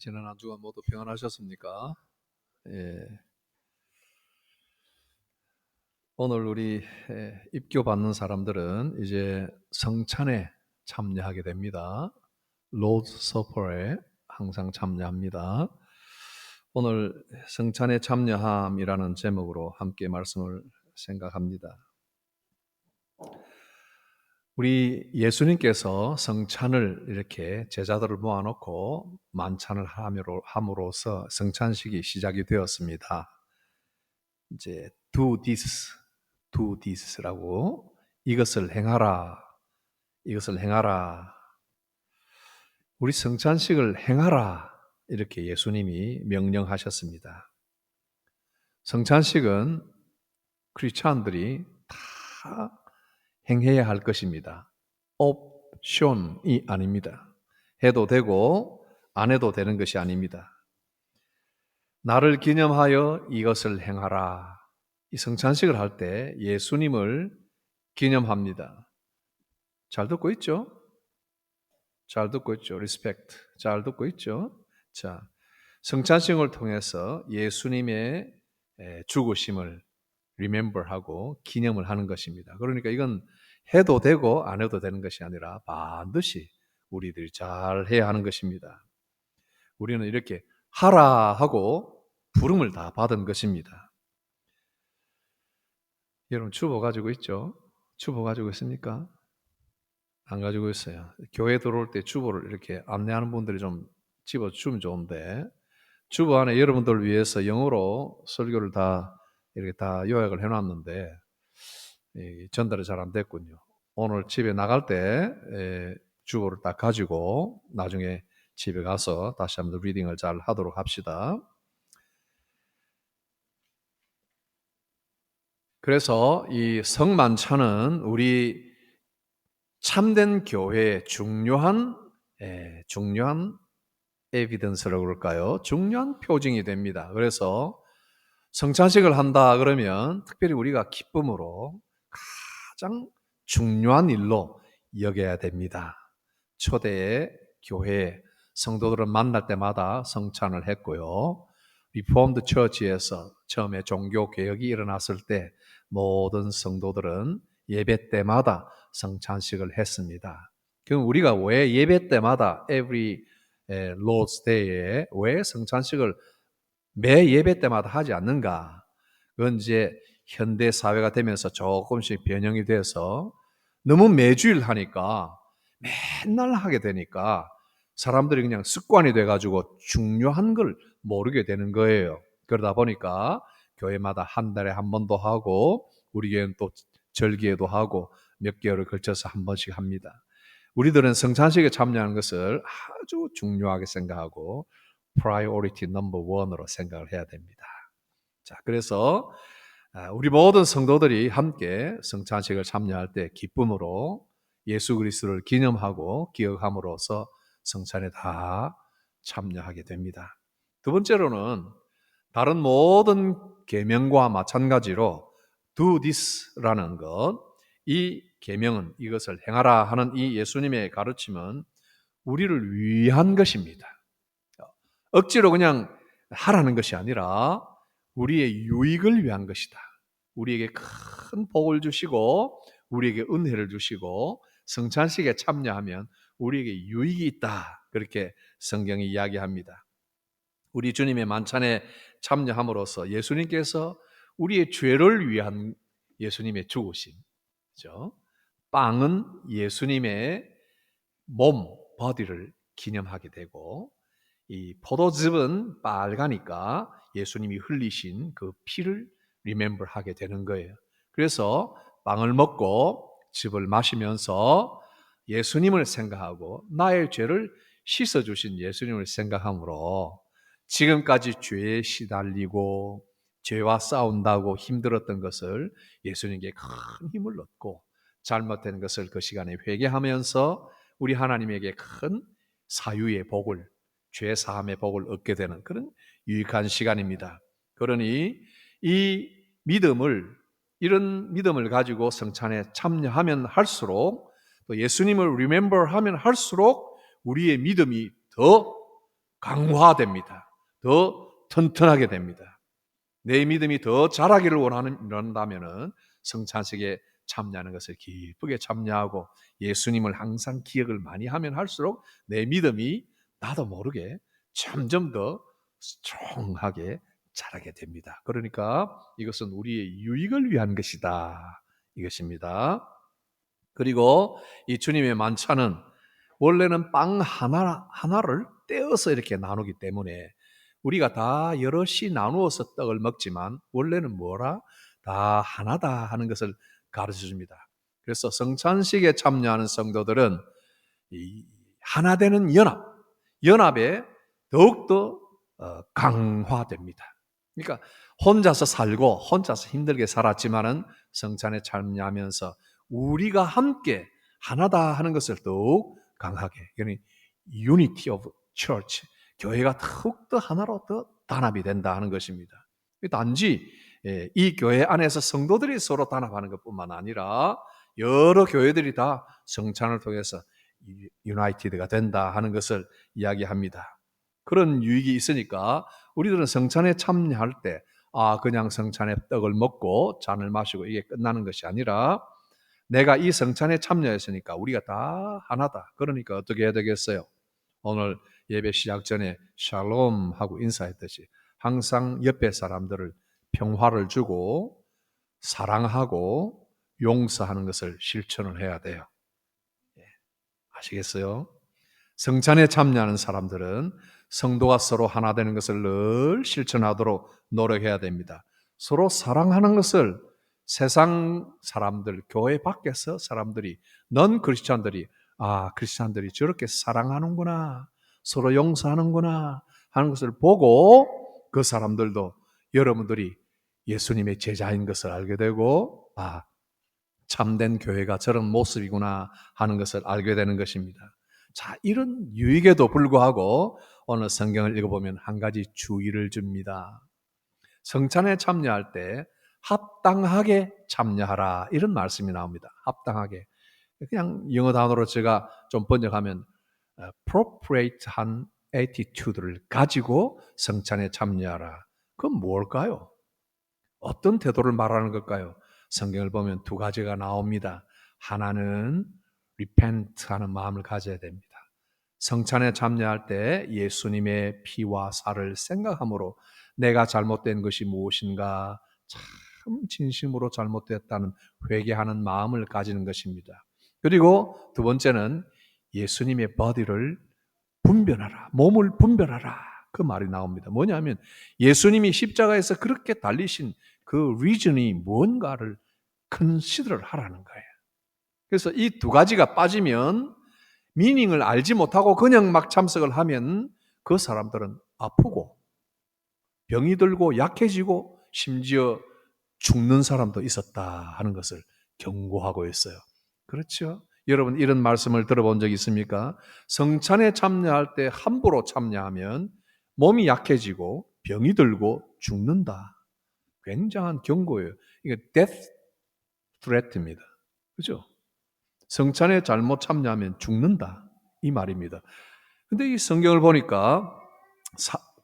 지난 한 주간 모두 평안하셨습니까? 예. 오늘 우리 입교 받는 사람들은 이제 성찬에 참여하게 됩니다. 로드 서퍼에 항상 참여합니다. 오늘 성찬에 참여함이라는 제목으로 함께 말씀을 생각합니다. 우리 예수님께서 성찬을 이렇게 제자들을 모아놓고 만찬을 함으로써 성찬식이 시작이 되었습니다. 이제 do this라고 이것을 행하라, 이것을 행하라. 우리 성찬식을 행하라 이렇게 예수님이 명령하셨습니다. 성찬식은 크리스찬들이 다 행해야 할 것입니다. 옵션이 아닙니다. 해도 되고 안 해도 되는 것이 아닙니다. 나를 기념하여 이것을 행하라. 이 성찬식을 할 때 예수님을 기념합니다. 잘 듣고 있죠? 잘 듣고 있죠? 리스펙트. 잘 듣고 있죠? 자, 성찬식을 통해서 예수님의 죽으심을 remember하고 기념을 하는 것입니다. 그러니까 이건 해도 되고 안 해도 되는 것이 아니라 반드시 우리들이 잘 해야 하는 것입니다. 우리는 이렇게 하라 하고 부름을 다 받은 것입니다. 여러분 주보 가지고 있죠? 주보 가지고 있습니까? 안 가지고 있어요. 교회 들어올 때 주보를 이렇게 안내하는 분들이 좀 집어주면 좋은데 주보 안에 여러분들을 위해서 영어로 설교를 다 이렇게 다 요약을 해놨는데 전달이 잘 안 됐군요. 오늘 집에 나갈 때 주보를 딱 가지고 나중에 집에 가서 다시 한번 리딩을 잘 하도록 합시다. 그래서 이 성만찬은 우리 참된 교회의 중요한 에비던스라고 그럴까요? 중요한 표징이 됩니다. 그래서 성찬식을 한다 그러면 특별히 우리가 기쁨으로 가장 중요한 일로 여겨야 됩니다. 초대의 교회 성도들을 만날 때마다 성찬을 했고요. 리폼드 처치에서 처음에 종교 개혁이 일어났을 때 모든 성도들은 예배 때마다 성찬식을 했습니다. 그럼 우리가 왜 예배 때마다 every Lord's Day에 왜 성찬식을 매 예배 때마다 하지 않는가? 그건 이제 현대 사회가 되면서 조금씩 변형이 돼서 너무 매주일 하니까 맨날 하게 되니까 사람들이 그냥 습관이 돼가지고 중요한 걸 모르게 되는 거예요. 그러다 보니까 교회마다 한 달에 한 번도 하고 우리 교회는 또 절기에도 하고 몇 개월을 걸쳐서 한 번씩 합니다. 우리들은 성찬식에 참여하는 것을 아주 중요하게 생각하고 priority number one으로 생각을 해야 됩니다. 자, 그래서 우리 모든 성도들이 함께 성찬식을 참여할 때 기쁨으로 예수 그리스도를 기념하고 기억함으로써 성찬에 다 참여하게 됩니다. 두 번째로는 다른 모든 계명과 마찬가지로 do this라는 것, 이 계명은 이것을 행하라 하는 이 예수님의 가르침은 우리를 위한 것입니다. 억지로 그냥 하라는 것이 아니라 우리의 유익을 위한 것이다. 우리에게 큰 복을 주시고 우리에게 은혜를 주시고 성찬식에 참여하면 우리에게 유익이 있다. 그렇게 성경이 이야기합니다. 우리 주님의 만찬에 참여함으로써 예수님께서 우리의 죄를 위한 예수님의 죽으심, 그렇죠? 빵은 예수님의 몸, body를 기념하게 되고 이 포도즙은 빨가니까 예수님이 흘리신 그 피를 remember 하게 되는 거예요. 그래서 빵을 먹고 즙을 마시면서 예수님을 생각하고 나의 죄를 씻어주신 예수님을 생각함으로 지금까지 죄에 시달리고 죄와 싸운다고 힘들었던 것을 예수님께 큰 힘을 얻고 잘못된 것을 그 시간에 회개하면서 우리 하나님에게 큰 사유의 복을, 죄 사함의 복을 얻게 되는 그런 유익한 시간입니다. 그러니 이런 믿음을 가지고 성찬에 참여하면 할수록 또 예수님을 remember 하면 할수록 우리의 믿음이 더 강화됩니다. 더 튼튼하게 됩니다. 내 믿음이 더 자라기를 원한다면 성찬식에 참여하는 것을 기쁘게 참여하고 예수님을 항상 기억을 많이 하면 할수록 내 믿음이 나도 모르게 점점 더 스트롱하게 자라게 됩니다. 그러니까 이것은 우리의 유익을 위한 것이다. 이것입니다. 그리고 이 주님의 만찬은 원래는 빵 하나를 떼어서 이렇게 나누기 때문에 우리가 다 여럿이 나누어서 떡을 먹지만 원래는 뭐라? 다 하나다 하는 것을 가르쳐 줍니다. 그래서 성찬식에 참여하는 성도들은 이 하나 되는 연합에 더욱더 강화됩니다. 그러니까 혼자서 살고 혼자서 힘들게 살았지만은 성찬에 참여하면서 우리가 함께 하나다 하는 것을 더욱 강하게, 그러니 unity of church, 교회가 더욱더 하나로 더 단합이 된다 하는 것입니다. 단지 이 교회 안에서 성도들이 서로 단합하는 것뿐만 아니라 여러 교회들이 다 성찬을 통해서 유나이티드가 된다 하는 것을 이야기합니다. 그런 유익이 있으니까 우리들은 성찬에 참여할 때 그냥 성찬에 떡을 먹고 잔을 마시고 이게 끝나는 것이 아니라 내가 이 성찬에 참여했으니까 우리가 다 하나다. 그러니까 어떻게 해야 되겠어요? 오늘 예배 시작 전에 샬롬 하고 인사했듯이 항상 옆에 사람들을 평화를 주고 사랑하고 용서하는 것을 실천을 해야 돼요. 아시겠어요? 성찬에 참여하는 사람들은 성도가 서로 하나 되는 것을 늘 실천하도록 노력해야 됩니다. 서로 사랑하는 것을 세상 사람들, 교회 밖에서 사람들이, 넌 크리스찬들이 크리스찬들이 저렇게 사랑하는구나, 서로 용서하는구나 하는 것을 보고 그 사람들도 여러분들이 예수님의 제자인 것을 알게 되고 참된 교회가 저런 모습이구나 하는 것을 알게 되는 것입니다. 자, 이런 유익에도 불구하고 오늘 성경을 읽어보면 한 가지 주의를 줍니다. 성찬에 참여할 때 합당하게 참여하라, 이런 말씀이 나옵니다. 합당하게. 그냥 영어 단어로 제가 좀 번역하면 appropriate한 attitude를 가지고 성찬에 참여하라. 그건 뭘까요? 어떤 태도를 말하는 걸까요? 성경을 보면 두 가지가 나옵니다. 하나는 repent 하는 마음을 가져야 됩니다. 성찬에 참여할 때 예수님의 피와 살을 생각함으로 내가 잘못된 것이 무엇인가 참 진심으로 잘못됐다는 회개하는 마음을 가지는 것입니다. 그리고 두 번째는 예수님의 body를 분별하라, 몸을 분별하라, 그 말이 나옵니다. 뭐냐면 예수님이 십자가에서 그렇게 달리신 그 리전이 뭔가를 컨시더를 하라는 거예요. 그래서 이 두 가지가 빠지면 미닝을 알지 못하고 그냥 막 참석을 하면 그 사람들은 아프고 병이 들고 약해지고 심지어 죽는 사람도 있었다 하는 것을 경고하고 있어요. 그렇죠? 여러분 이런 말씀을 들어본 적 있습니까? 성찬에 참여할 때 함부로 참여하면 몸이 약해지고 병이 들고 죽는다. 굉장한 경고예요. 이게 death threat입니다. 그죠? 성찬에 잘못 참여하면 죽는다. 이 말입니다. 근데 이 성경을 보니까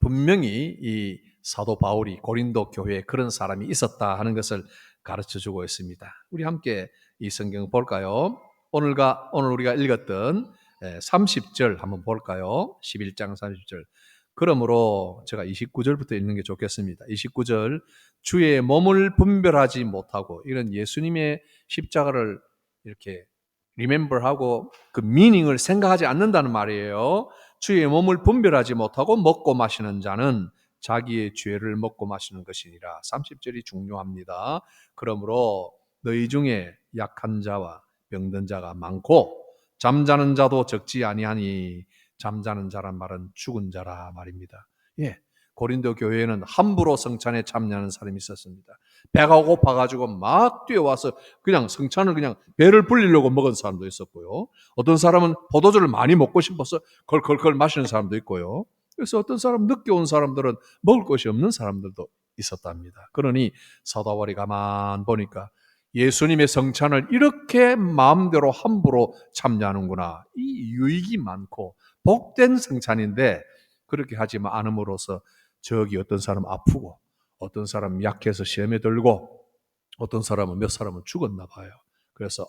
분명히 이 사도 바울이 고린도 교회에 그런 사람이 있었다 하는 것을 가르쳐 주고 있습니다. 우리 함께 이 성경 볼까요? 오늘 우리가 읽었던 30절 한번 볼까요? 11장 30절. 그러므로 제가 29절부터 읽는 게 좋겠습니다. 29절, 주의 몸을 분별하지 못하고, 이런 예수님의 십자가를 이렇게 remember하고 그 meaning을 생각하지 않는다는 말이에요. 주의 몸을 분별하지 못하고 먹고 마시는 자는 자기의 죄를 먹고 마시는 것이니라. 30절이 중요합니다. 그러므로 너희 중에 약한 자와 병든 자가 많고 잠자는 자도 적지 아니하니, 잠자는 자란 말은 죽은 자라 말입니다. 고린도 교회에는 함부로 성찬에 참여하는 사람이 있었습니다. 배가 고파가지고 막 뛰어와서 그냥 성찬을 그냥 배를 불리려고 먹은 사람도 있었고요. 어떤 사람은 포도주를 많이 먹고 싶어서 걸걸걸 마시는 사람도 있고요. 그래서 어떤 사람 늦게 온 사람들은 먹을 것이 없는 사람들도 있었답니다. 그러니 사도 바울이 가만 보니까 예수님의 성찬을 이렇게 마음대로 함부로 참여하는구나. 이 유익이 많고 복된 성찬인데 그렇게 하지 않음으로써 저기 어떤 사람 아프고 어떤 사람 약해서 시험에 들고 어떤 사람은 몇 사람은 죽었나 봐요. 그래서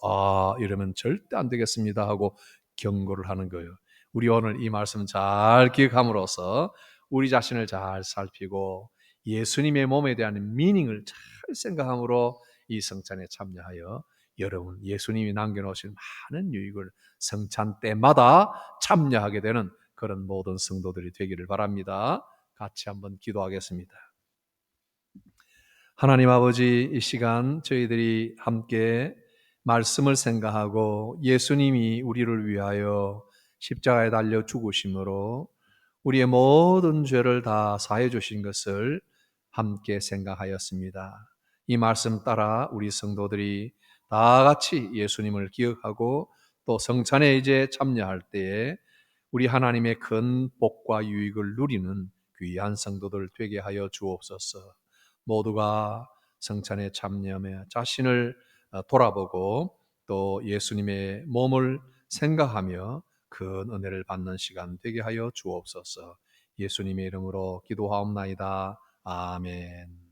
이러면 절대 안 되겠습니다 하고 경고를 하는 거예요. 우리 오늘 이 말씀 잘 기억함으로써 우리 자신을 잘 살피고 예수님의 몸에 대한 미닝을 잘 생각함으로 이 성찬에 참여하여 여러분 예수님이 남겨놓으신 많은 유익을 성찬 때마다 참여하게 되는 그런 모든 성도들이 되기를 바랍니다. 같이 한번 기도하겠습니다. 하나님 아버지, 이 시간 저희들이 함께 말씀을 생각하고 예수님이 우리를 위하여 십자가에 달려 죽으심으로 우리의 모든 죄를 다 사해 주신 것을 함께 생각하였습니다. 이 말씀 따라 우리 성도들이 다 같이 예수님을 기억하고 또 성찬에 이제 참여할 때에 우리 하나님의 큰 복과 유익을 누리는 귀한 성도들 되게 하여 주옵소서. 모두가 성찬에 참여하며 자신을 돌아보고 또 예수님의 몸을 생각하며 큰 은혜를 받는 시간 되게 하여 주옵소서. 예수님의 이름으로 기도하옵나이다. 아멘.